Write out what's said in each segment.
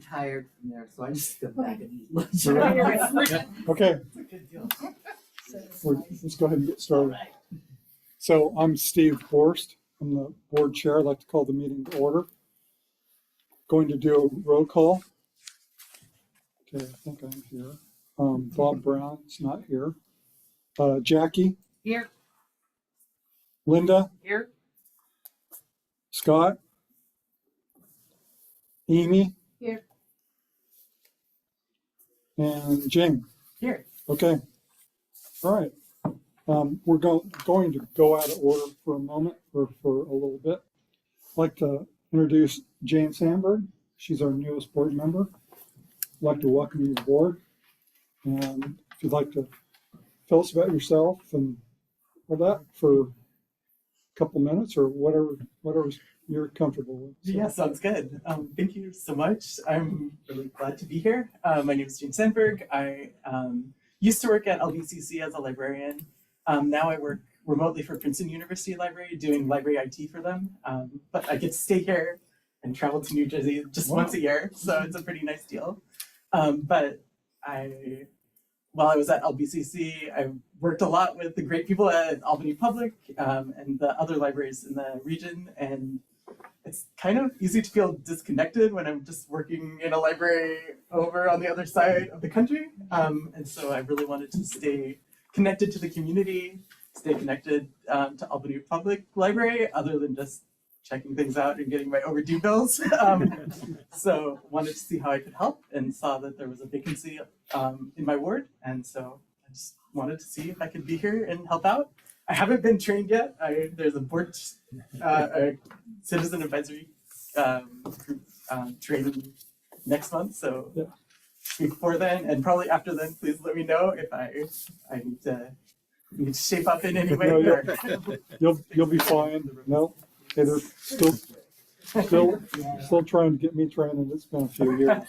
tired from there, so I just go back and eat lunch. Okay, It's a good deal. let's go ahead and get started. So I'm Steve Borst. I'm the board chair. I'd like to call the meeting to order. Going to do a roll call. Okay, I think I'm here. Bob Brown's not here. Jackie, Here. Linda, Here. Scott, Amy. Here. And Jane. Here. Okay. All right. We're going to go out of order for a moment or for a little bit. I'd like to introduce Jane Sandberg. She's our newest board member. I'd like to welcome you aboard. And if you'd like to tell us about yourself and all that for a couple minutes or whatever you're comfortable with. So. Yeah, sounds good. Thank you so much. I'm really glad to be here. My name is Jane Sandberg. I used to work at LBCC as a librarian. Now I work remotely for Princeton University Library doing library IT for them. But I get to stay here and travel to New Jersey just once a year, so it's a pretty nice deal. But while I was at LBCC, I worked a lot with the great people at Albany Public and the other libraries in the region, and it's kind of easy to feel disconnected when I'm just working in a library over on the other side of the country. And so I really wanted to stay connected to the community, stay connected to Albany Public Library, other than just checking things out and getting my overdue bills. So wanted to see how I could help and saw that there was a vacancy in my ward. And so I just wanted to see if I could be here and help out. I haven't been trained yet. There's a board, a citizen advisory group training next month. So before then, and probably after then, please let me know if I need to shape up in any way. No, you'll be fine. No, hey, they're still trying to get me trained, and it's been a few years.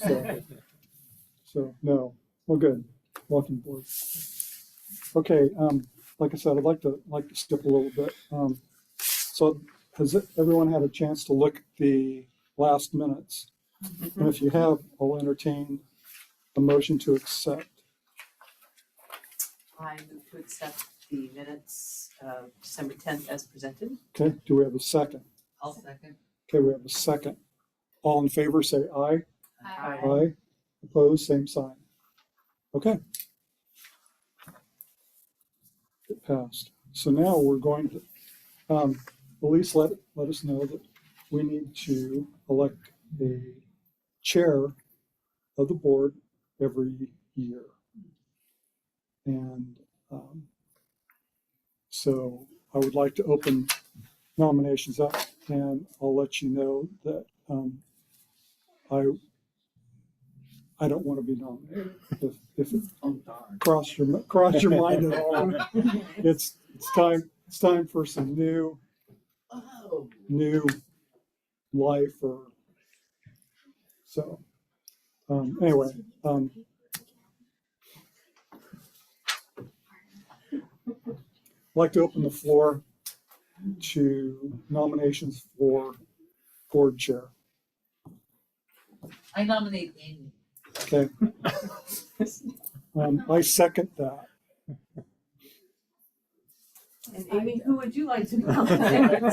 So no, well, good. Welcome aboard. Okay. Like I said, I'd like to skip a little bit. So has everyone had a chance to look at the last minutes? And if you have, I'll entertain a motion to accept. I move to accept the minutes of December 10th as presented. Okay, do we have a second? I'll second. Okay, we have a second. All in favor, say aye. Aye. Aye. Opposed, same sign. Okay. It passed. So now we're going to, Elise let us know that we need to elect a chair of the board every year. And so I would like to open nominations up, and I'll let you know that I don't want to be nominated. If it cross your mind at all, it's time for some new life or so. Anyway. I'd like to open the floor to nominations for board chair. I nominate Amy. Okay. I second that. And Amy, who would you like to nominate?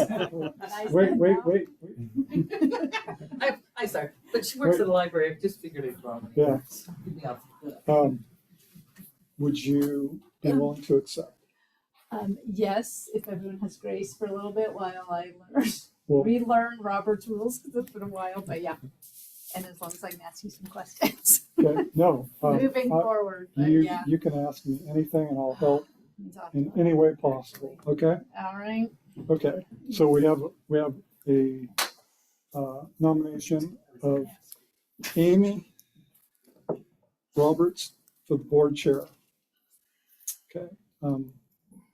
Wait. I'm sorry, but she works at the library. I just figured it wrong. Yeah. Yeah. Would you be willing to accept? Yes, if everyone has grace for a little bit while I Well, relearn Robert's rules, because it's been a while, but yeah. And as long as I can ask you some questions. okay, no. Moving forward, but You yeah. can ask me anything, and I'll help I'm in talking any way possible. Okay. All right. Okay. So we have a nomination of Amy Roberts for the board chair. Okay.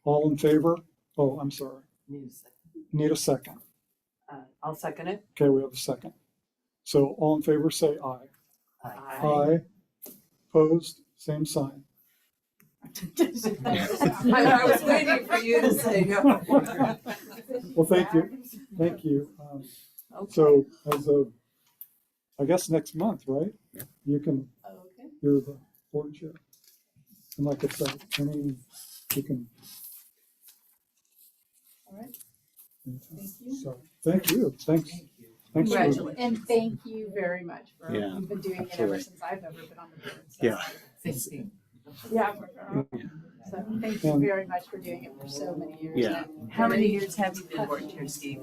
All in favor? Oh, I'm sorry. Need a second. I'll second it. Okay, we have a second. So all in favor, say aye. Aye. Opposed? Same sign. I was waiting for you to say no. Well, thank you. Thank you. So as of I guess next month, right? Yeah. You can, Okay. you're the board chair. And like I said, you can. All right. Thank you. So, thank you. Thanks. Thank you. Thanks for, Congratulations. And thank you very much for, Yeah, you've been doing it absolutely. ever since I've ever been on the board. So, Yeah. Thank you. Yeah. So thank you And- very much for doing it for so many years. Yeah. And How many years have you been board chair, Steve?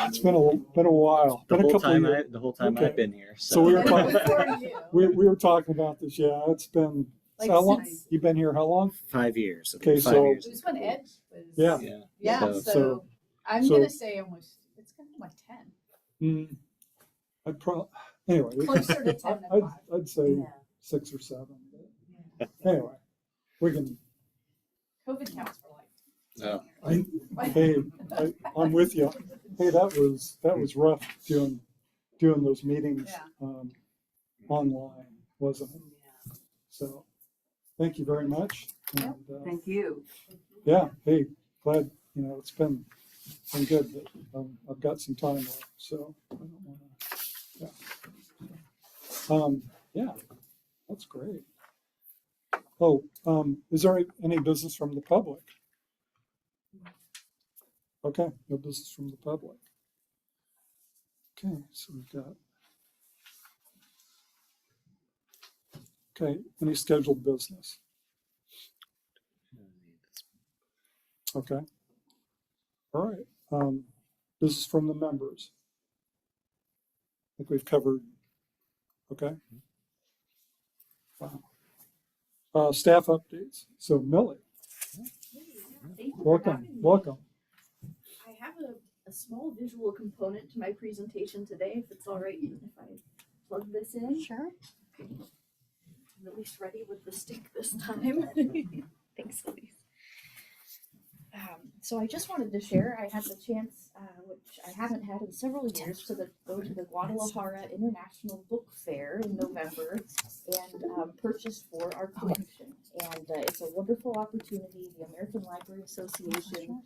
it's been a while. The Been a whole couple time of years. the whole time Okay. I've been here. So we were And talking- before you, We were talking about this. Yeah, it's been, like how long? since, You've been here how long? 5 years. Okay, 5 so- years. it was when Ed was. Yeah. Yeah. Yeah, So- so I'm so- gonna say almost, it's gonna be like 10, Mm, I'd anyway. closer to 10 than I'd, 5. I'd say 6 or 7. But anyway, we can. COVID counts for Oh. I'm with you. Hey, that was rough doing those meetings Yeah. online, wasn't it? So, thank you very much. And, Thank you. yeah, hey, glad, it's been good that I've got some time left, so I don't want to, yeah, that's great. Oh, is there any business from the public? Okay, no business from the public. Okay, so we've got. Okay, any scheduled business? Okay. All right, business from the members. I think we've covered, okay. Staff updates. So Millie, Thank you for welcome, having me. welcome. I have a small visual component to my presentation today, if it's all right if I plug this in. Sure. I'm at least ready with the stick this time. Thanks, Elise. So I just wanted to share, I had the chance, which I haven't had in several years, to go to the Guadalajara International Book Fair in November and purchase for our collection. And it's a wonderful opportunity. The American Library Association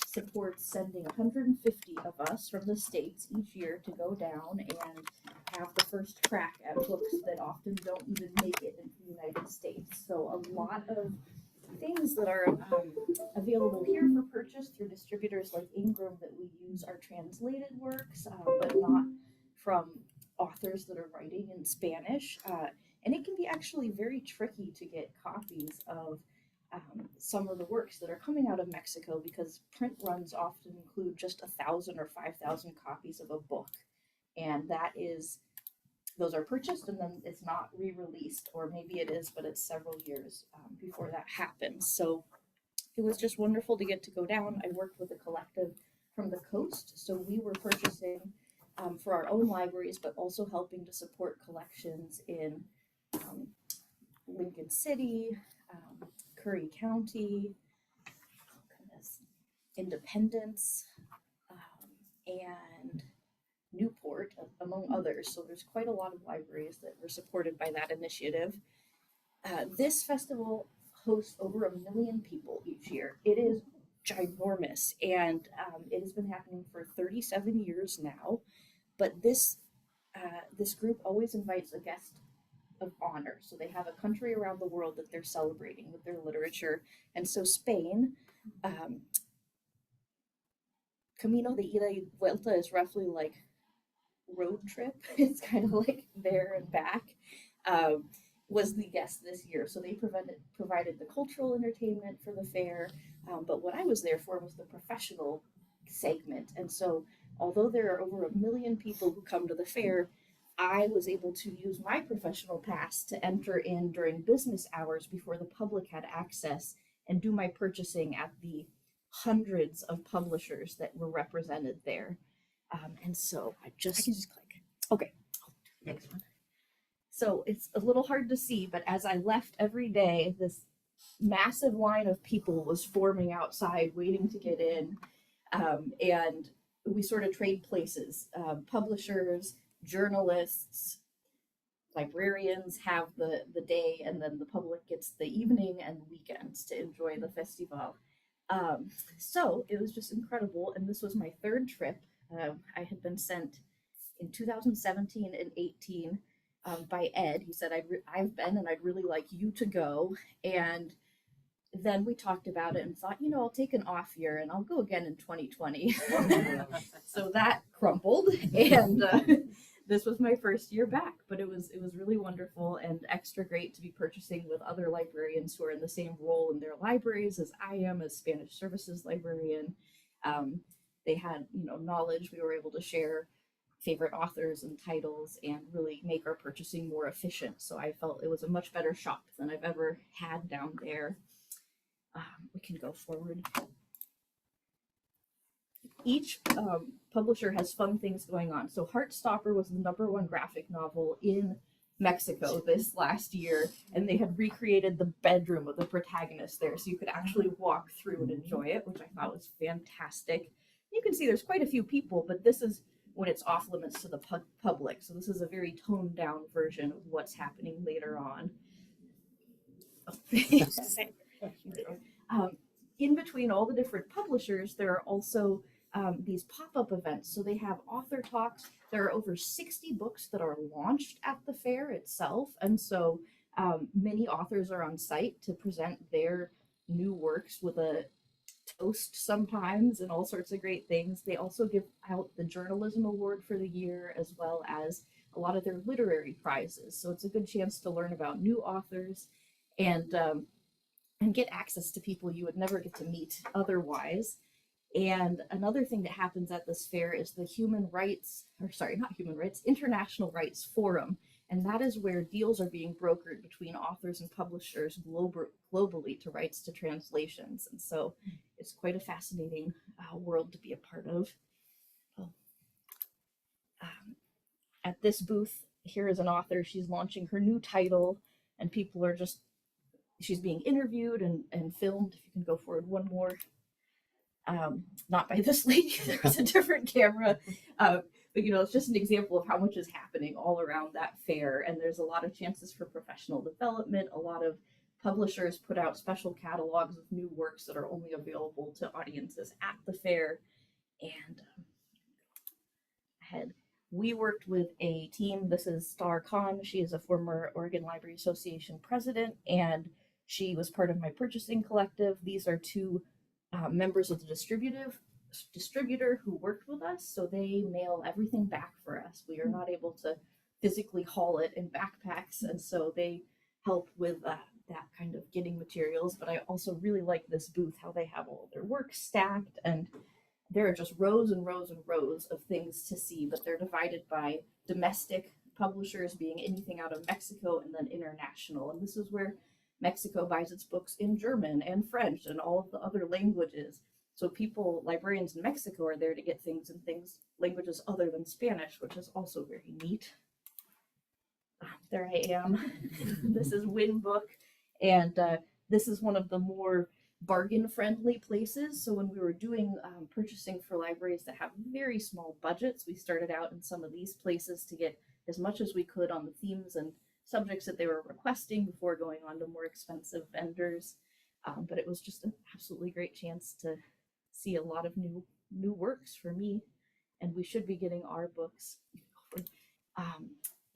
supports sending 150 of us from the States each year to go down and have the first crack at books that often don't even make it into the United States. So a lot of things that are available here for purchase through distributors like Ingram that we use are translated works, but not from authors that are writing in Spanish. And it can be actually very tricky to get copies of some of the works that are coming out of Mexico because print runs often include just 1,000 or 5,000 copies of a book. And those are purchased and then it's not re-released, or maybe it is, but it's several years before that happens. So it was just wonderful to get to go down. I worked with a collective from the coast, so we were purchasing for our own libraries, but also helping to support collections in Lincoln City, Curry County, Independence, and Newport, among others. So there's quite a lot of libraries that were supported by that initiative. This festival hosts over 1 million people each year. It is ginormous, and it has been happening for 37 years now. But this group always invites a guest of honor. So they have a country around the world that they're celebrating with their literature. And so Spain, Camino de Ida y Vuelta is roughly like road trip. It's kind of like there and back. Was the guest this year. So they provided the cultural entertainment for the fair. But what I was there for was the professional segment. And so although there are over 1 million people who come to the fair, I was able to use my professional pass to enter in during business hours before the public had access and do my purchasing at the hundreds of publishers that were represented there. And so I can just click. Okay. Next one. So it's a little hard to see, but as I left every day, this massive line of people was forming outside waiting to get in. And we sort of trade places. Publishers, journalists, librarians have the day, and then the public gets the evening and weekends to enjoy the festival. So it was just incredible. And this was my third trip. I had been sent in 2017 and 18 by Ed. He said, I've been and I'd really like you to go. And then we talked about it and thought, I'll take an off year and I'll go again in 2020. So that crumpled, and this was my first year back, but it was really wonderful and extra great to be purchasing with other librarians who are in the same role in their libraries as I am as Spanish services librarian. They had, knowledge. We were able to share favorite authors and titles and really make our purchasing more efficient. So I felt it was a much better shop than I've ever had down there. We can go forward. Each publisher has fun things going on. So Heartstopper was the #1 graphic novel in Mexico this last year, and they had recreated the bedroom of the protagonist there, so you could actually walk through and enjoy it, which I thought was fantastic. You can see there's quite a few people, but this is when it's off limits to the public. So this is a very toned down version of what's happening later on. In between all the different publishers, there are also these pop-up events. So they have author talks. There are over 60 books that are launched at the fair itself. And so many authors are on site to present their new works with a toast sometimes and all sorts of great things. They also give out the journalism award for the year, as well as a lot of their literary prizes. So it's a good chance to learn about new authors and get access to people you would never get to meet otherwise. And another thing that happens at this fair is the International Rights Forum. And that is where deals are being brokered between authors and publishers globally to rights to translations. And so it's quite a fascinating world to be a part of. At this booth, here is an author. She's launching her new title, and people are she's being interviewed and filmed. If you can go forward one more. Not by this lady, there's a different camera. But it's just an example of how much is happening all around that fair. And there's a lot of chances for professional development. A lot of publishers put out special catalogs of new works that are only available to audiences at the fair. And we worked with a team. This is Star Khan. She is a former Oregon Library Association president, and she was part of my purchasing collective. These are two members of the distributor who worked with us, so they mail everything back for us. We are not able to physically haul it in backpacks, and so they help with that kind of getting materials. But I also really like this booth, how they have all their work stacked, and there are just rows and rows and rows of things to see, but they're divided by domestic publishers being anything out of Mexico, and then international. And this is where Mexico buys its books in German and French and all of the other languages. So librarians in Mexico are there to get things in languages other than Spanish, which is also very neat. There I am. This is Win Book, and this is one of the more bargain-friendly places. So when we were doing purchasing for libraries that have very small budgets, we started out in some of these places to get as much as we could on the themes and subjects that they were requesting before going on to more expensive vendors. But it was just an absolutely great chance to see a lot of new works for me. And we should be getting our books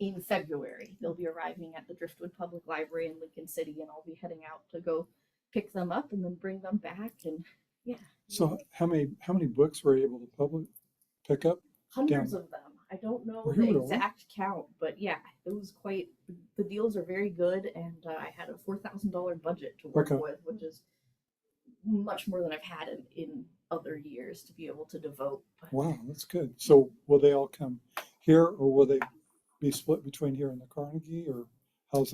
in February. They'll be arriving at the Driftwood Public Library in Lincoln City, and I'll be heading out to go pick them up and then bring them back. And yeah. So how many books were you able to pick up? Hundreds of them. I don't know Really? the exact count, but yeah, it was the deals are very good, and I had a $4,000 budget to work with, which is much more than I've had in other years to be able to devote. But Wow, that's good. So will they all come here, or will they be split between here and the Carnegie, or how will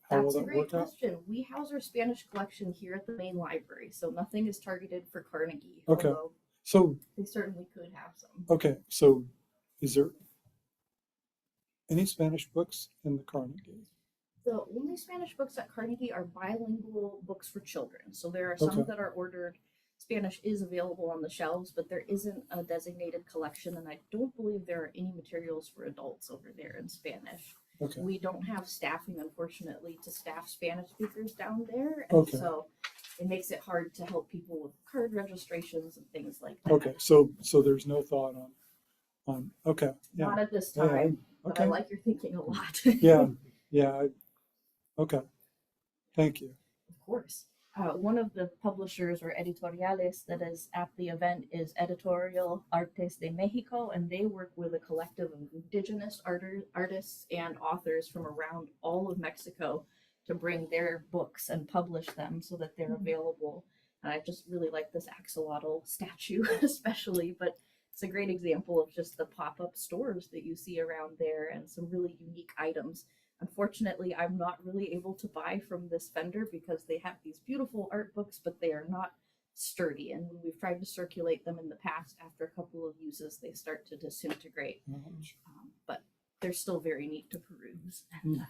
that's a that great work out? question. We house our Spanish collection here at the main library, so nothing is targeted for Carnegie. Okay. Although So they certainly could have some. okay, so is there any Spanish books in the Carnegie? The only Spanish books at Carnegie are bilingual books for children. So there are some Okay. that are ordered. Spanish is available on the shelves, but there isn't a designated collection, and I don't believe there are any materials for adults over there in Spanish. Okay. We don't have staffing, unfortunately, to staff Spanish speakers down there, and Okay. so it makes it hard to help people with card registrations and things like that. Okay, so there's no thought Okay, yeah, Not at this Yeah, time, but I okay, like your thinking a lot. yeah, yeah, okay, thank you. Of course. One of the publishers or editoriales that is at the event is Editorial Artes de Mexico, and they work with a collective of indigenous artists and authors from around all of Mexico to bring their books and publish them so that they're available. And I just really like this axolotl statue, especially, but it's a great example of just the pop-up stores that you see around there and some really unique items. Unfortunately, I'm not really able to buy from this vendor because they have these beautiful art books, but they are not sturdy. And when we've tried to circulate them in the past, after a couple of uses, they start to disintegrate. But they're still very neat to peruse. And,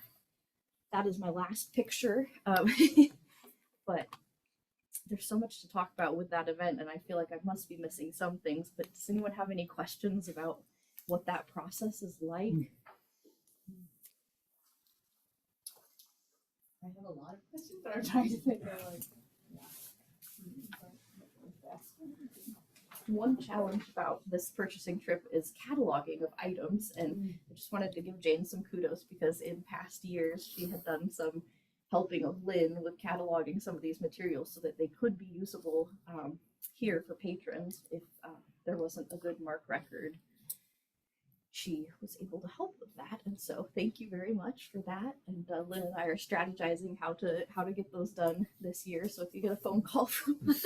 that is my last picture. But there's so much to talk about with that event, and I feel like I must be missing some things. But does anyone have any questions about what that process is like? I have a lot of questions, but I'm trying to think of like, One challenge about this purchasing trip is cataloging of items, and I just wanted to give Jane some kudos because in past years she had done some helping of Lynn with cataloging some of these materials so that they could be usable here for patrons if there wasn't a good MARC record. She was able to help with that, and so thank you very much for that. And Lynn and I are strategizing how to get those done this year. So if you get a phone call from us,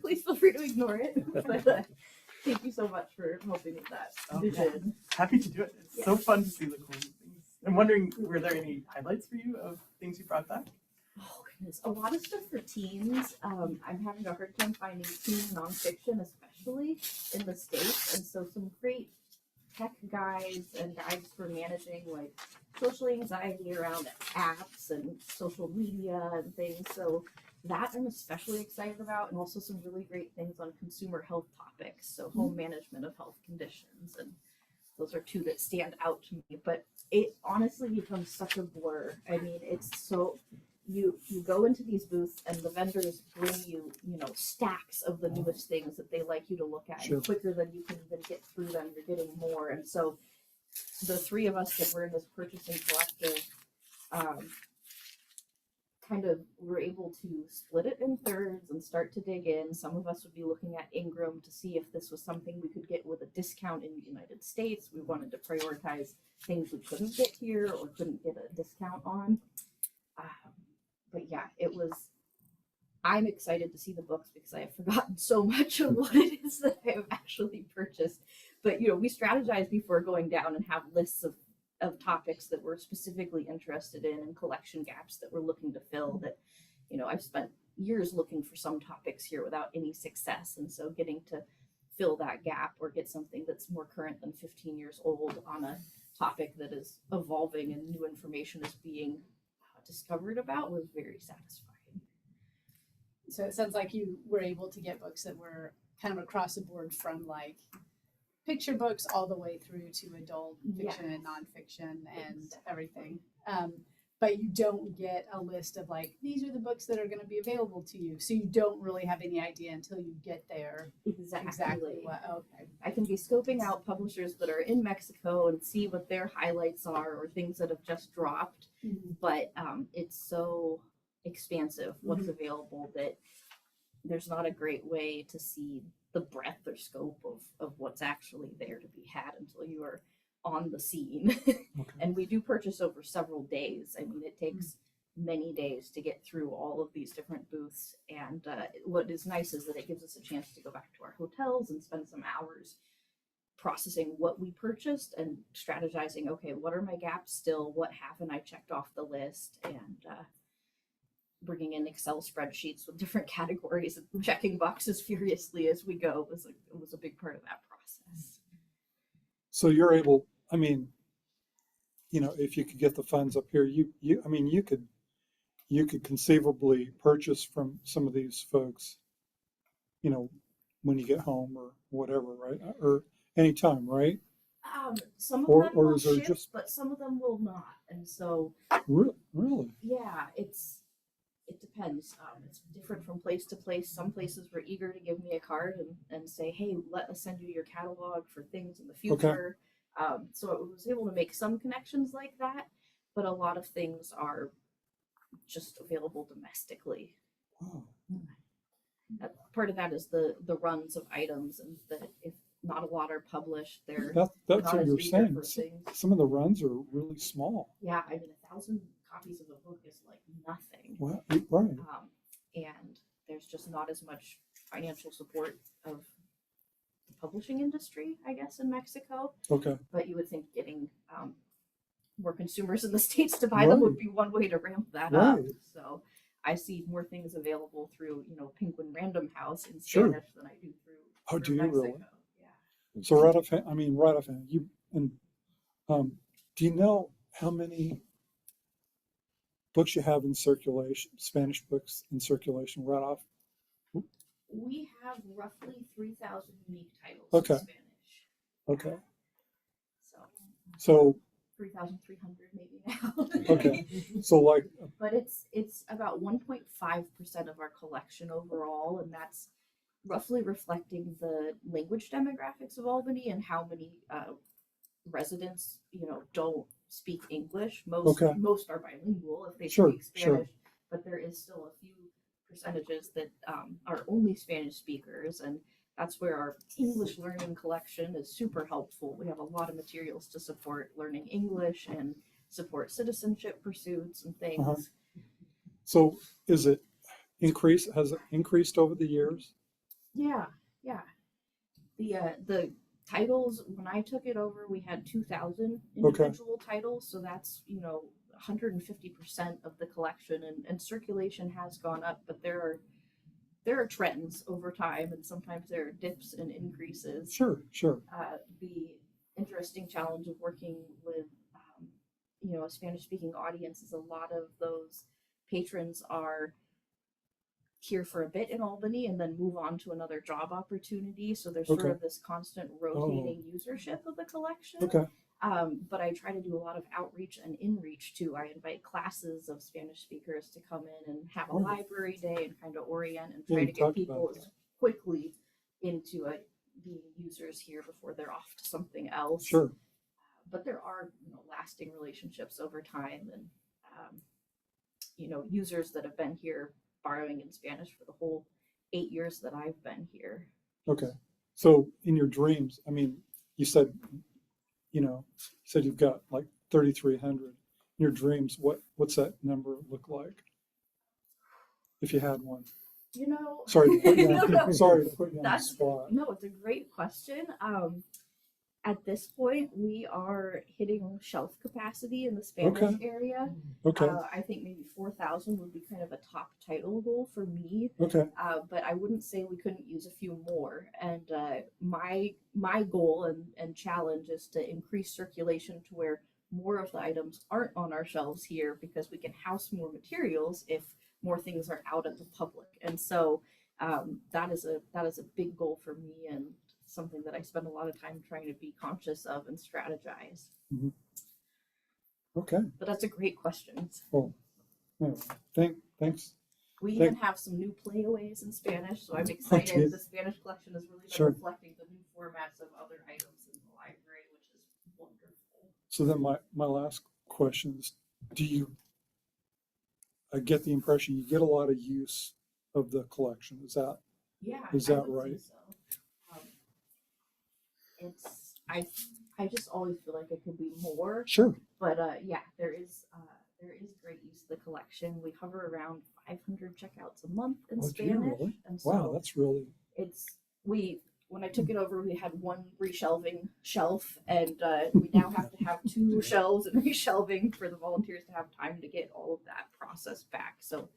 please feel free to ignore it. But thank you so much for helping with that vision. Happy to do it. It's so fun to see the cool things. I'm wondering, were there any highlights for you of things you brought back? Oh goodness, a lot of stuff for teens. I'm having a hard time finding teen nonfiction, especially in the States, and so some great tech guides and guides for managing like social anxiety around apps and social media and things. So that I'm especially excited about, and also some really great things on consumer health topics. So home management of health conditions, and those are two that stand out to me. But it honestly becomes such a blur. I mean, it's so you go into these booths and the vendors bring you, stacks of the newest things that they like you to look at. Sure. And quicker than you can even get through them, you're getting more. And so the three of us that were in this purchasing collective kind of were able to split it in thirds and start to dig in. Some of us would be looking at Ingram to see if this was something we could get with a discount in the United States. We wanted to prioritize things we couldn't get here or couldn't get a discount on. But yeah, I'm excited to see the books because I have forgotten so much of what it is that I have actually purchased. But, we strategize before going down and have lists of topics that we're specifically interested in and collection gaps that we're looking to fill that, I've spent years looking for some topics here without any success. And so getting to fill that gap or get something that's more current than 15 years old on a topic that is evolving and new information is being discovered about was very satisfying. so it sounds like you were able to get books that were kind of across the board from like picture books all the way through to adult fiction and nonfiction and everything. But you don't get a list of like, these are the books that are going to be available to you. So you don't really have any idea until you get there. Exactly what, okay. I can be scoping out publishers that are in Mexico and see what their highlights are or things that have just dropped. But it's so expansive what's available that there's not a great way to see the breadth or scope of what's actually there to be had until you are on the scene. And we do purchase over several days. I mean, it takes many days to get through all of these different booths. And what is nice is that it gives us a chance to go back to our hotels and spend some hours processing what we purchased and strategizing, okay, what are my gaps still? What haven't I checked off the list? And bringing in Excel spreadsheets with different categories and checking boxes furiously as we go was a big part of that process. So you're able, I mean, if you could get the funds up here, you could conceivably purchase from some of these folks, when you get home or whatever, right? Or anytime, right? Some of Or- them or will is there ship, just- but some of them will not. And so, Really? yeah, it depends. It's different different from place to place. Some places were eager to give me a card and say, hey, let us send you your catalog for things in the future. So I was able to make some connections like that, but a lot of things are just available domestically. Wow. Part of that is the runs of items, and that if not a lot are published, they're That's not what as you're eager saying. for things. Some of the runs are really small. Yeah, I mean, 1,000 copies of a book is like nothing. Wow. Right. And there's just not as much financial support of the publishing industry, I guess, in Mexico. Okay. But you would think getting more consumers in the States to buy them would Right. be one way to ramp that up. Right. So I see more things available through, Penguin Random House in Sure. Spanish than I do through, Oh, do you Mexico. really? Yeah. So right offhand, you and do you know how many books you have in circulation, Spanish books in circulation right off? We have roughly 3,000 unique titles Okay. in Spanish. Okay. So So 3,300 maybe now. okay. So like But it's about 1.5% of our collection overall, and that's roughly reflecting the language demographics of Albany and how many residents, don't speak English. Most Okay. most are bilingual if they Sure, speak sure. Spanish, but there is still a few percentages that are only Spanish speakers, and that's where our English learning collection is super helpful. We have a lot of materials to support learning English and support citizenship pursuits and things. Uh-huh. So is it increased? Has it increased over the years? Yeah. The titles, when I took it over, we had 2,000 individual titles, so that's 150% of the collection, and circulation has gone up, but there are trends over time, and sometimes there are dips and increases. Sure. The interesting challenge of working with a Spanish speaking audience is a lot of those patrons are here for a bit in Albany and then move on to another job opportunity. So there's sort Okay. of this constant rotating usership of the collection. Okay. But I try to do a lot of outreach and inreach too. I invite classes of Spanish speakers to come in and have a Oh. library day and kind of orient and Yeah, try you to get talked people about as that. quickly into being users here before they're off to something else. Sure. But there are lasting relationships over time, and users that have been here borrowing in Spanish for the whole 8 years that I've been here. Okay. So in your dreams, I mean, you said you've got like 3,300. In your dreams, what's that number look like? If you had one. Sorry to put you on, No. sorry to put you on the That's spot. No, it's a great question. At this point, we are hitting shelf capacity in the Spanish Okay. area. Okay. I think maybe 4,000 would be kind of a top title goal for me. Okay. But I wouldn't say we couldn't use a few more. And my goal and challenge is to increase circulation to where more of the items aren't on our shelves here, because we can house more materials if more things are out at the public. And so that is a big goal for me, and something that I spend a lot of time trying to be conscious of and strategize. Okay. But that's a great question. Well, anyway, thanks. We even have some new playaways in Spanish, so I'm excited. geez. The Spanish collection has really been Sure. reflecting the new formats of other items in the library, which is wonderful. So then my last question is, I get the impression you get a lot of use of the collection. Is that Yeah, Is I that would say right? so. I just always feel like it could be more, sure? but yeah, there is great use of the collection. We hover around 500 checkouts a month in Oh, do you Spanish, really? and so Wow, that's really when I took it over, we had one reshelving shelf, and we now have to have 2 shelves and reshelving for the volunteers to have time to get all of that process back. So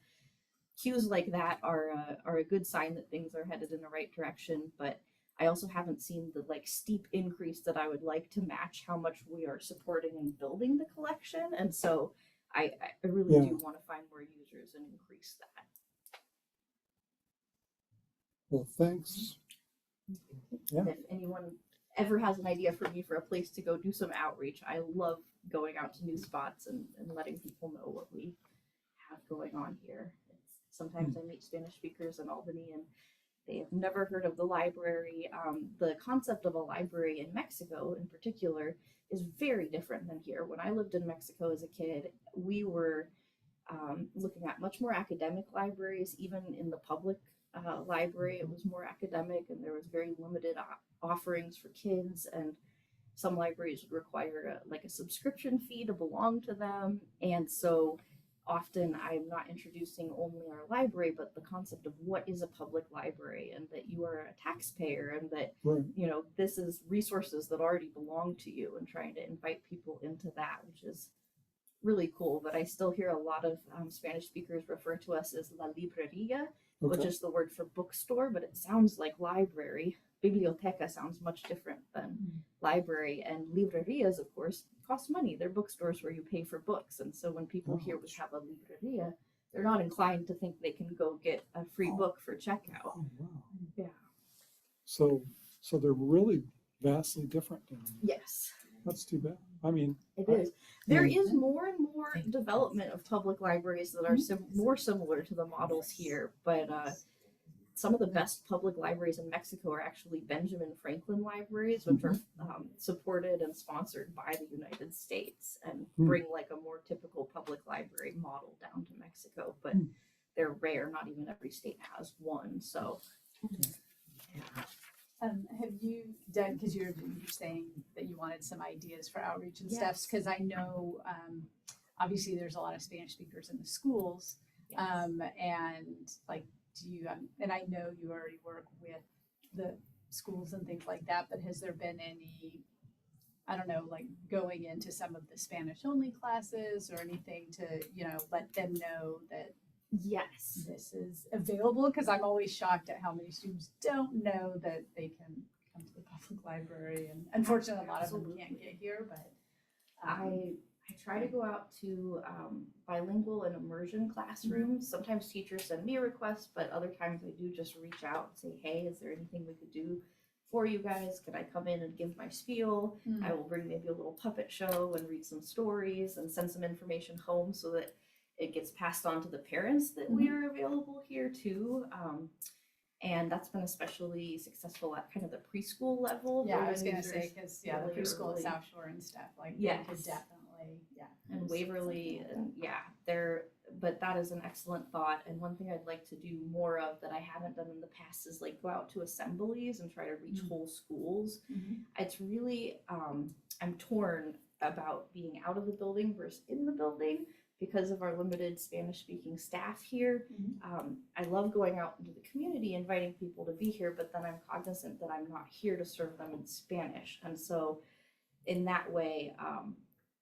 cues like that are a good sign that things are headed in the right direction. But I also haven't seen the steep increase that I would like to match how much we are supporting and building the collection. And so I really Yeah. do want to find more users and increase that. well. Thanks. Yeah. If anyone ever has an idea for me for a place to go do some outreach, I love going out to new spots and letting people know what we have going on here. Sometimes I meet Spanish speakers in Albany and they have never heard of the library. The concept of a library in Mexico, in particular, is very different than here. When I lived in Mexico as a kid, we were looking at much more academic libraries. Even in the public library, it was more academic, and there was very limited offerings for kids. And some libraries would require like a subscription fee to belong to them, and so often I'm not introducing only our library, but the concept of what is a public library and that you are a taxpayer and that, Right. you know, this is resources that already belong to you, and trying to invite people into that, which is really cool. But I still hear a lot of Spanish speakers refer to us as la libreria, which Okay. is the word for bookstore, but it sounds like library. Biblioteca sounds much different than library, and librerias, of course, cost money. They're bookstores where you pay for books, and so when people hear we have a libreria, they're not inclined to think they can go get a free book for checkout. Oh, wow. Yeah. So they're really vastly different. Yes, That's too bad. I mean, it is. There is more and more development of public libraries that are more similar to the models here, but some of the best public libraries in Mexico are actually Benjamin Franklin libraries, which are supported and sponsored by the United States and bring like a more typical public library model down to Mexico. But they're rare. Not even every state has one. So, Have you done, because you're saying that you wanted some ideas for outreach and stuff, Yes. because I know obviously there's a lot of Spanish speakers in the schools, and like, do you, and I know you already work with the schools and things like that, but has there been any, I don't know, like going into some of the Spanish only classes or anything to, you know, let them know that yes. this is available? Because I'm always shocked at how many students don't know that they can come to the public library, and unfortunately a lot of them can't get here, but I try to go out to bilingual and immersion classrooms. Sometimes teachers send me a request, but other times I do just reach out and say, hey, is there anything we could do for you guys? Could I come in and give my spiel? I will bring maybe a little puppet show and read some stories and send some information home so that it gets passed on to the parents that we are available here too. And that's been especially successful at kind of the preschool level. yeah, I was where gonna users say, because the really preschool early- at South Shore and stuff, like they Yes. could definitely, and Waverly, and but that is an excellent thought. And one thing I'd like to do more of that I haven't done in the past is like go out to assemblies and try to reach whole schools. It's really, I'm torn about being out of the building versus in the building because of our limited Spanish speaking staff here. I love going out into the community, inviting people to be here, but then I'm cognizant that I'm not here to serve them in Spanish. And so in that way,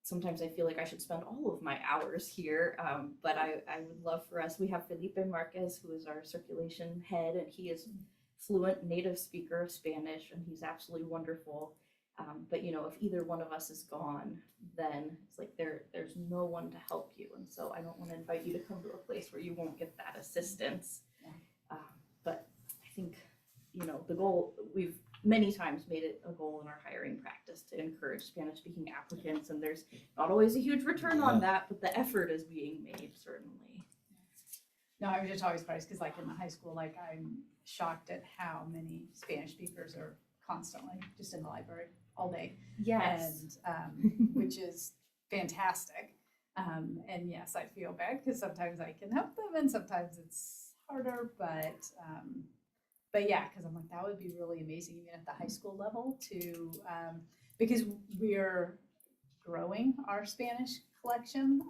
sometimes I feel like I should spend all of my hours here, but I would love for us, we have Felipe Marquez, who is our circulation head, and he is fluent native speaker of Spanish, and he's absolutely wonderful. But you know, if either one of us is gone, then it's like there's no one to help you, and so I don't want to invite you to come to a place where you won't get that assistance. But I think, you know, the goal, we've many times made it a goal in our hiring practice to encourage Spanish-speaking applicants, and there's not always a huge return on that, but the effort is being made, certainly. No, I was just always surprised, because like in the high school, like I'm shocked at how many Spanish speakers are constantly just in the library all day. Yes. And which is fantastic. And yes, I feel bad because sometimes I can help them and sometimes it's harder, but yeah, because I'm like, that would be really amazing even at the high school level to, because we're growing our Spanish collection,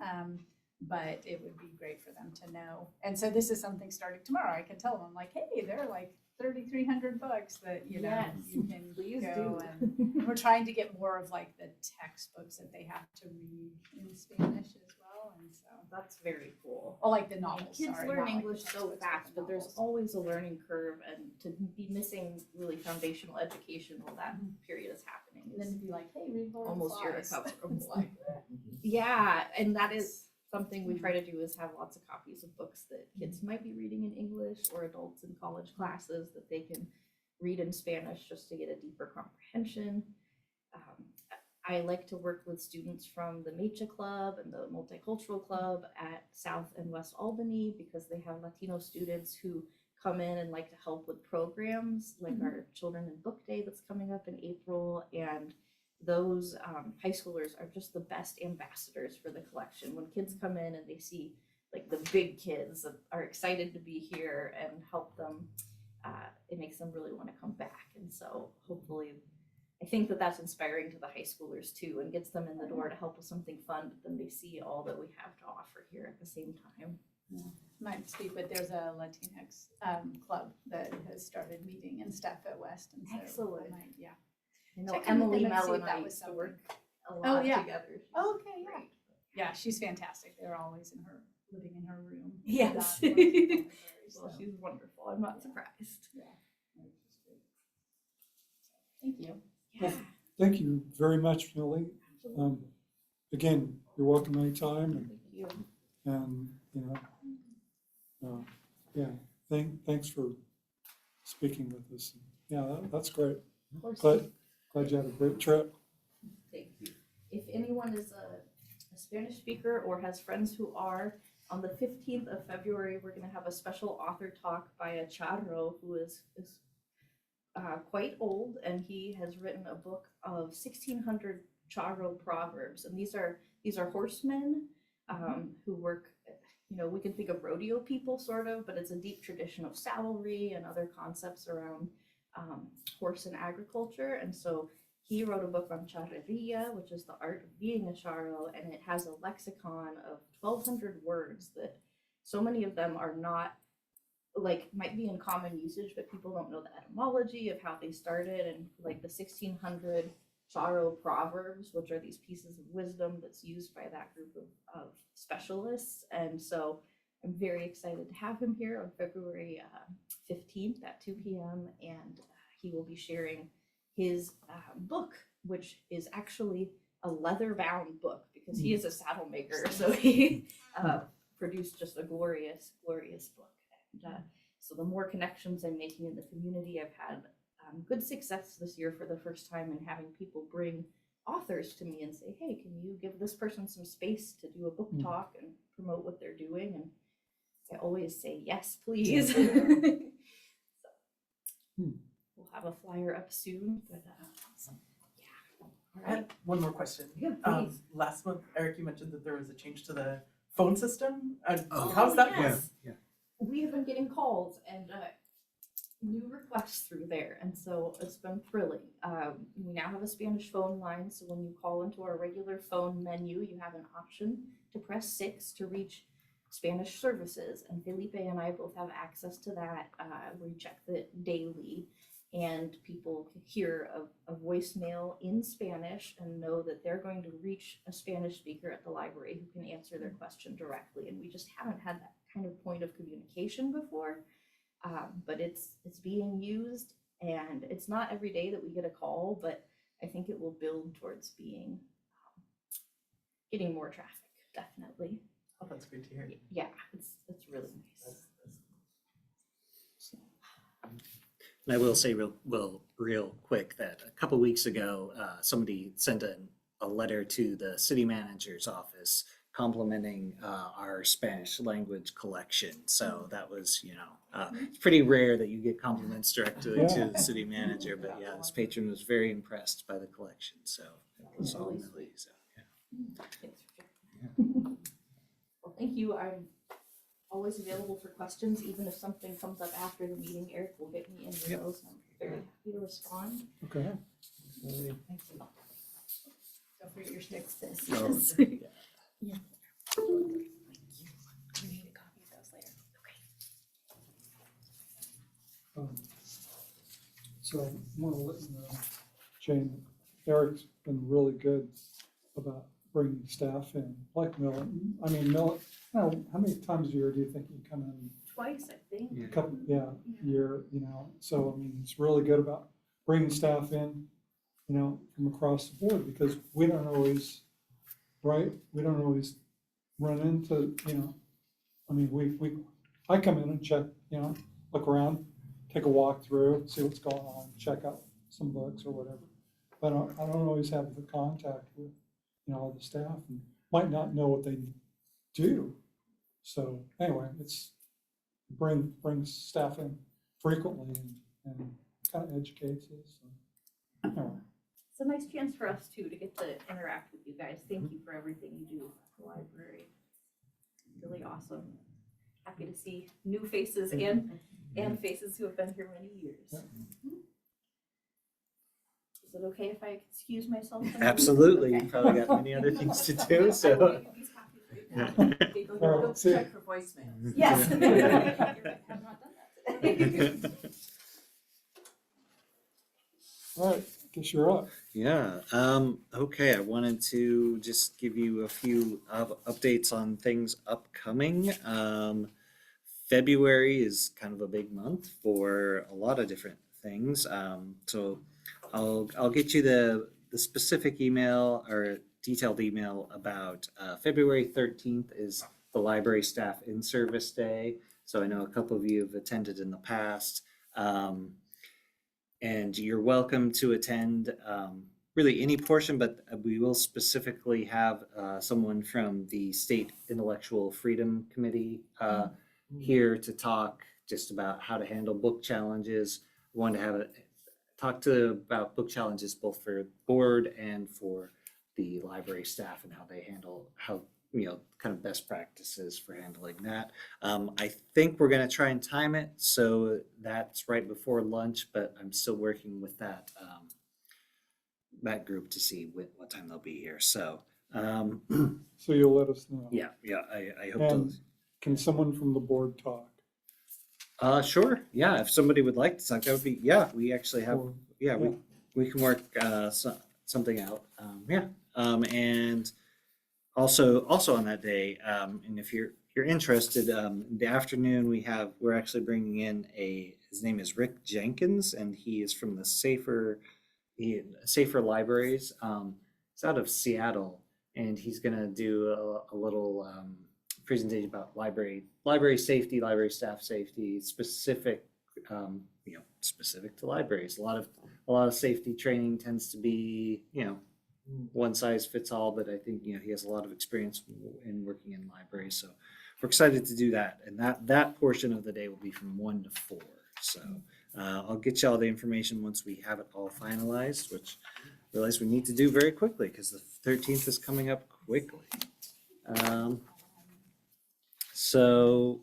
but it would be great for them to know. And so this is something starting tomorrow. I can tell them, I'm like, hey, there are like 3,300 books that, you know, Yes, you can please go do. and we're trying to get more of like the textbooks that they have to read in Spanish as well. And so, That's very cool. oh, like the novels, Kids sorry, learn not like the English so textbooks, fast, the but there's novels. always a learning curve, and to be missing really foundational education while that period is happening And then is to be like, hey, read Lord of the almost Flies. irrecoverable. Yeah, and that is something we try to do, is have lots of copies of books that kids might be reading in English or adults in college classes that they can read in Spanish just to get a deeper comprehension. I like to work with students from the Mecha Club and the Multicultural Club at South and West Albany because they have Latino students who come in and like to help with programs like our Children in Book Day that's coming up in April. And those high schoolers are just the best ambassadors for the collection. When kids come in and they see like the big kids that are excited to be here and help them, it makes them really want to come back. And so hopefully, I think that that's inspiring to the high schoolers too and gets them in the door to help with something fun, but then they see all that we have to offer here at the same time. Might speak, but there's a Latinx club that has started meeting and stuff at West, and so Excellent. I might, yeah. I know Check in with Emily, them and see Mel, if and that I was used to work a Oh, lot yeah. together. Okay, yeah. Yeah, she's fantastic. They're always living in her room. Yes. Working in the library, Well, so, she's wonderful. I'm not surprised. thank you. Yeah. Thank you very much, Millie. Again, you're welcome anytime, Thank you. and you know, thanks for speaking with us. Yeah, that's great. Of course. Glad you had a great trip. Thank you. If anyone is a Spanish speaker or has friends who are, on the 15th of February, we're going to have a special author talk by a charro who is quite old, and he has written a book of 1600 charro proverbs. And these are horsemen who work, you know, we can think of rodeo people sort of, but it's a deep tradition of saddlery and other concepts around horse and agriculture. And so he wrote a book on charreria, which is the art of being a charro, and it has a lexicon of 1,200 words that so many of them are not, like, might be in common usage, but people don't know the etymology of how they started. And like the 1600 charro proverbs, which are these pieces of wisdom that's used by that group of specialists. And so I'm very excited to have him here on February 15th at 2 p.m. And he will be sharing his book, which is actually a leather-bound book because he is a saddle maker. So he produced just a glorious, glorious book. And so the more connections I'm making in the community, I've had good success this year for the first time in having people bring authors to me and say, hey, can you give this person some space to do a book talk and promote what they're doing? And I always say, yes, please. We'll have a flyer up soon, but yeah. All I had one more question. Yeah, please. Last month, Eric, you mentioned that there was a change to the phone system. Oh, How's that yes. going? We have been getting calls and new requests through there, and so it's been thrilling. We now have a Spanish phone line, so when you call into our regular phone menu, you have an option to press 6 to reach Spanish services, and Felipe and I both have access to that. We check it daily, and people can hear a voicemail in Spanish and know that they're going to reach a Spanish speaker at the library who can answer their question directly. And we just haven't had that kind of point of communication before, but it's being used, and it's not every day that we get a call, but I think it will build towards being getting more traffic, definitely. Oh, that's great to hear. Yeah, it's really nice. And I will say real quick that a couple weeks ago, somebody sent a letter to the city manager's office complimenting our Spanish language collection. So that was, it's pretty rare that you get compliments directly to the city manager. But yeah, this patron was very impressed by the collection. So it was all Millie. So yeah. Thanks for sharing. Well, thank you. I'm always available for questions, even if something comes up after the meeting. Eric will get me in those. I'm very happy to respond. Okay. Don't forget your sticks. Yes. Oh, Yeah. We need a copy of those later. So I want to let you know, Jane, Eric's been really good about bringing staff in, like Millie. I mean, Millie, how many times a year do you think you come in? Twice, I think. A couple, year, so I mean, it's really good about bringing staff in, from across the board, because we don't always, right? We don't always run into, I mean, I come in and check, look around, take a walk through, see what's going on, check out some books or whatever. but I don't always have the contact with, all the staff and might not know what they do. So anyway, it's brings staff in frequently and kind of educates us. So, anyway. It's a nice chance for us too to get to interact with you guys. Thank you for everything you do at the library. Really awesome. Happy to see new faces and faces who have been here many years. Yeah. Is it okay if I excuse myself? Absolutely. Okay. You probably got many other things to do, so. I will make these copies right now. Okay, go, All right, go see ya. check for voicemails. Yes. You're right, I have not done that today. All right, guess you're up. Yeah, okay, I wanted to just give you a few updates on things upcoming. February is kind of a big month for a lot of different things. So I'll get you the specific email or detailed email about February 13th is the library staff in-service day. So I know a couple of you have attended in the past. And you're welcome to attend really any portion, but we will specifically have someone from the State Intellectual Freedom Committee here to talk just about how to handle book challenges. We want to have talk about book challenges both for board and for the library staff and how they handle kind of best practices for handling that. I think we're going to try and time it so that's right before lunch, but I'm still working with that that group to see what time they'll be here. So So you'll let us know. yeah, I hope And to. can someone from the board talk? Sure. Yeah, if somebody would like to talk, that would be. Yeah, we actually have. Or- Yeah, we can work something out. And also on that day, and if you're interested, in the afternoon we're actually bringing in his name is Rick Jenkins, and he is from the Safer Libraries. He's out of Seattle, and he's gonna do a little presentation about library safety, library staff safety, specific specific to libraries. A lot of safety training tends to be one size fits all, but I think he has a lot of experience in working in libraries, so we're excited to do that. And that portion of the day will be from 1 to 4. So I'll get you all the information once we have it all finalized, which I realize we need to do very quickly because the 13th is coming up quickly. So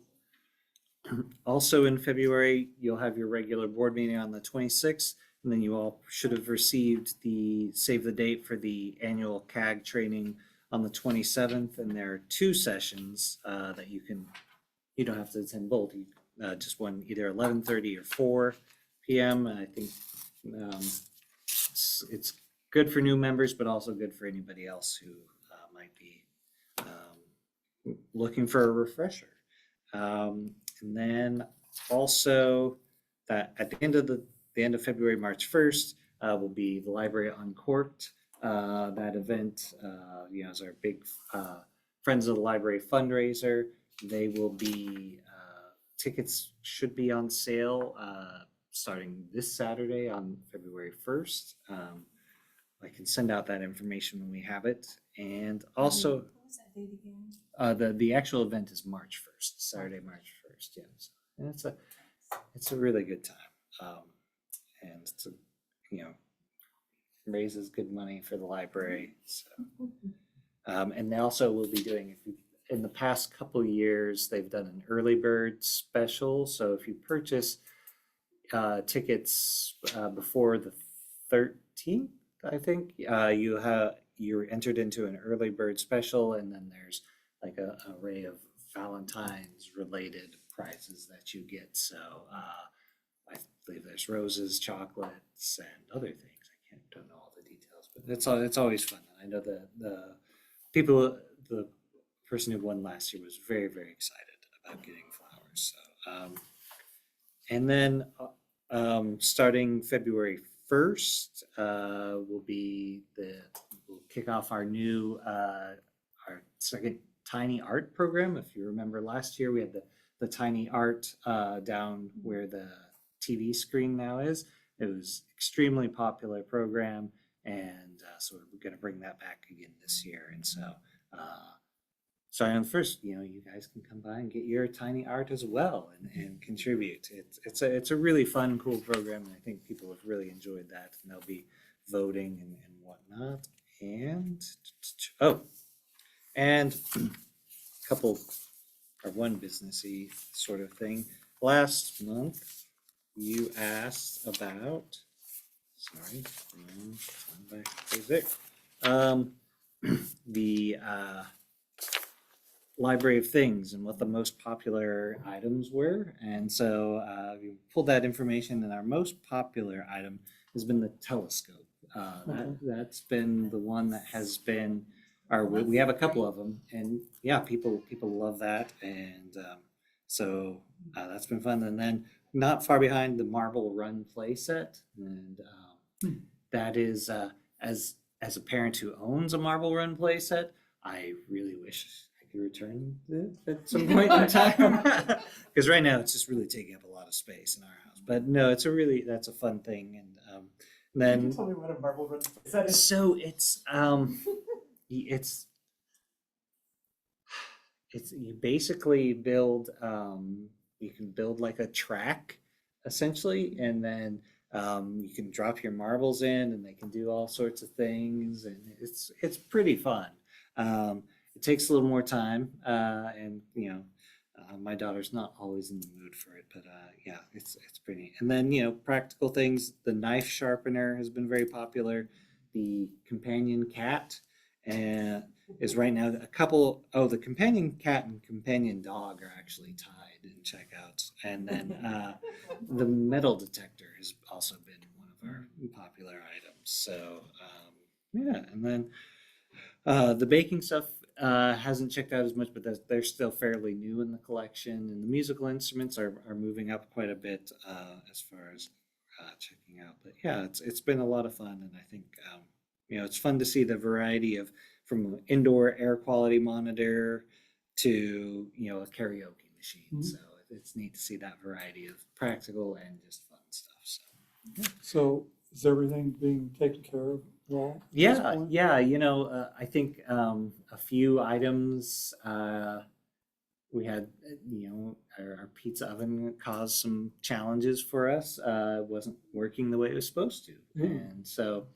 also in February, you'll have your regular board meeting on the 26th. And then you all should have received the save the date for the annual CAG training on the 27th. And there are 2 sessions that you don't have to attend both. Just one, either 11:30 or 4 p.m. And I think it's good for new members, but also good for anybody else who might be looking for a refresher. And then also that at the end of February, March 1st, will be the Library Uncorked. That event, is our big Friends of the Library fundraiser. They will be, tickets should be on sale starting this Saturday on February 1st. I can send out that information when we have it. And also, What was that date again? the actual event is March 1st, Saturday, March 1st. Yes, and it's a really good time. And it's raises good money for the library. So, and they also will be doing, in the past couple years, they've done an early bird special. So if you purchase tickets before the 13th, I think you're entered into an early bird special, and then there's like an array of Valentine's related prizes that you get. So I believe there's roses, chocolates, and other things. Don't know all the details, but it's always fun. I know the person who won last year was very, very excited about getting flowers. So and then starting February 1st, we'll kick off our new our second Tiny Art program. If you remember last year, we had the Tiny Art down where the TV screen now is. It was extremely popular program, and so we're going to bring that back again this year. And so, so on the first, you guys can come by and get your tiny art as well and contribute. It's a really fun, cool program, and I think people have really enjoyed that, and they'll be voting and whatnot. And and a couple or one businessy sort of thing. Last month, you asked about. Sorry, back there. The Library of Things and what the most popular items were. And so we pulled that information, and our most popular item has been the telescope. That's been the one that has been, we have a couple of them, and yeah, people love that. And so that's been fun. And then not far behind, the Marble Run play set. And that is, as a parent who owns a Marble Run play set, I really wish I could return it at some point in time, because right now it's just really taking up a lot of space in our house. But no, that's a fun thing. And then Can you tell me what a Marble Run is? That is so it's you basically build you can build like a track essentially, and then you can drop your marbles in, and they can do all sorts of things, and it's pretty fun. It takes a little more time, and my daughter's not always in the mood for it, but yeah, it's pretty. And then practical things. The knife sharpener has been very popular. The companion cat is right now a couple. Oh, the companion cat and companion dog are actually tied in checkouts. And then the metal detector has also been one of our popular items. So yeah, and then the baking stuff hasn't checked out as much, but they're still fairly new in the collection. And the musical instruments are moving up quite a bit as far as checking out. But yeah, it's been a lot of fun, and I think it's fun to see the variety from an indoor air quality monitor to a karaoke machine. Mm-hmm. So it's neat to see that variety of practical and just fun stuff. So is everything being taken care of well? Yeah. I think a few items we had, our pizza oven caused some challenges for us. It wasn't working the way it was supposed to. And so,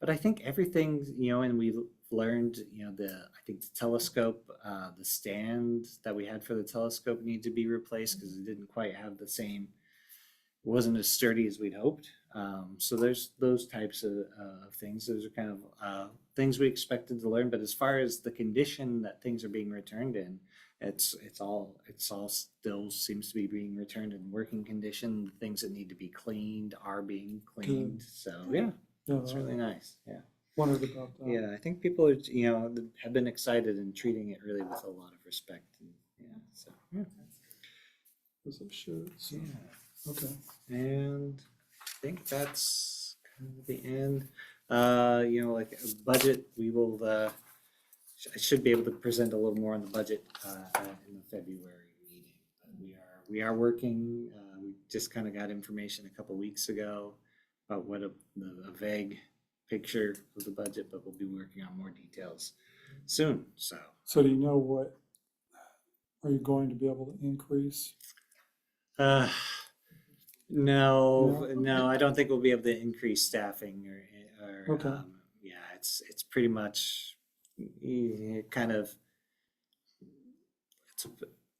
but I think everything, and we learned, I think the telescope, the stand that we had for the telescope needed to be replaced because it didn't quite have the same, it wasn't as sturdy as we'd hoped. So there's those types of things. Those are kind of things we expected to learn. But as far as the condition that things are being returned in, it's all still seems to be being returned in working condition. Things that need to be cleaned are being cleaned. Good. So yeah, it's really nice. Yeah. Wondered about that. Yeah, I think people are, have been excited and treating it really with a lot of respect. And, so yeah. As it should. So. Yeah. Okay. And I think that's kind of the end. Like a budget, we will. I should be able to present a little more on the budget in the February meeting. But we are working. We just kind of got information a couple weeks ago about what a vague picture of the budget, but we'll be working on more details soon. So do you know what are you going to be able to increase? No, I don't think we'll be able to increase staffing or okay. It's pretty much kind of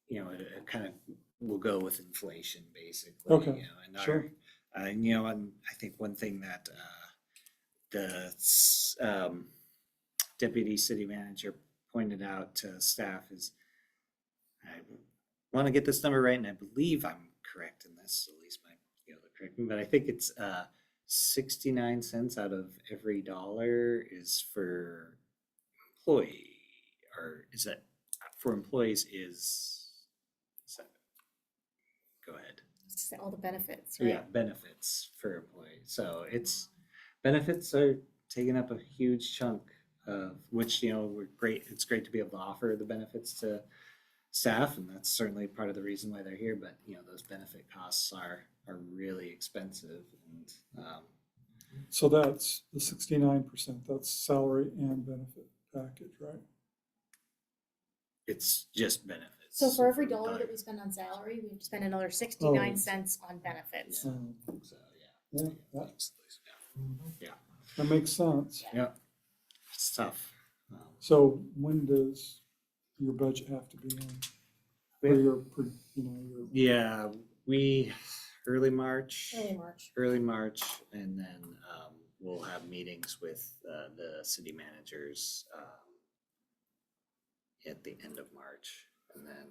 it kind of will go with inflation basically. Okay. And sure. And I think one thing that the deputy city manager pointed out to staff is, I want to get this number right, and I believe I'm correct in this. Elise might be able to correct me, but I think it's 69 cents out of every dollar is for employee, or is that for employees? Is that? Go ahead. All the benefits, right? Yeah, benefits for employees. So benefits are taking up a huge chunk of which, we're great. It's great to be able to offer the benefits to staff, and that's certainly part of the reason why they're here. But those benefit costs are really expensive, and So that's the 69%, that's salary and benefit package, right? It's just benefits. So for every dollar that we spend on salary, we have to spend another 69 cents on benefits. So, Yeah, that, Yeah. that makes sense. It's tough. So when does your budget have to be in? Or your, your, Yeah, we, early March. Early March. And then we'll have meetings with the city managers at the end of March. And then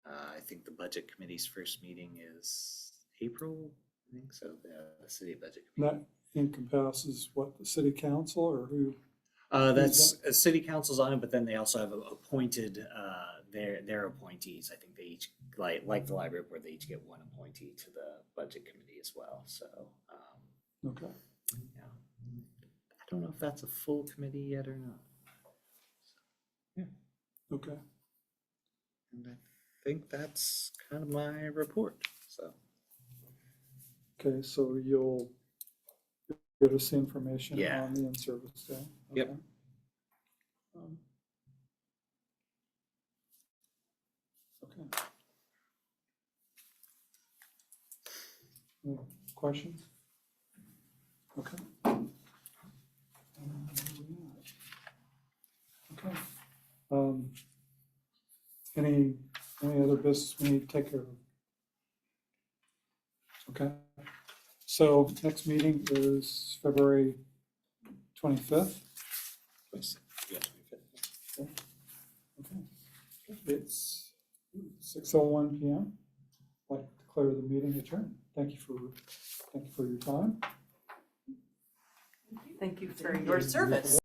I think the budget committee's first meeting is April, I think so, the city budget committee. that encompasses what, the city council or who? That's city council's on it, but then they also have appointed their appointees. I think they each like the library board, they each get one appointee to the budget committee as well. So Okay. yeah, I don't know if that's a full committee yet or not. Okay. And I think that's kind of my report. So Okay, so you'll give us the information Yeah. on the in-service day? Yep. Okay. Okay. Any questions? Okay. Okay. Any other business we need to take care of? Okay. So next meeting is February 25th. yeah, Okay. It's 6:01 p.m. I'd like to declare the meeting adjourned. Thank you for your time. Thank you for your service.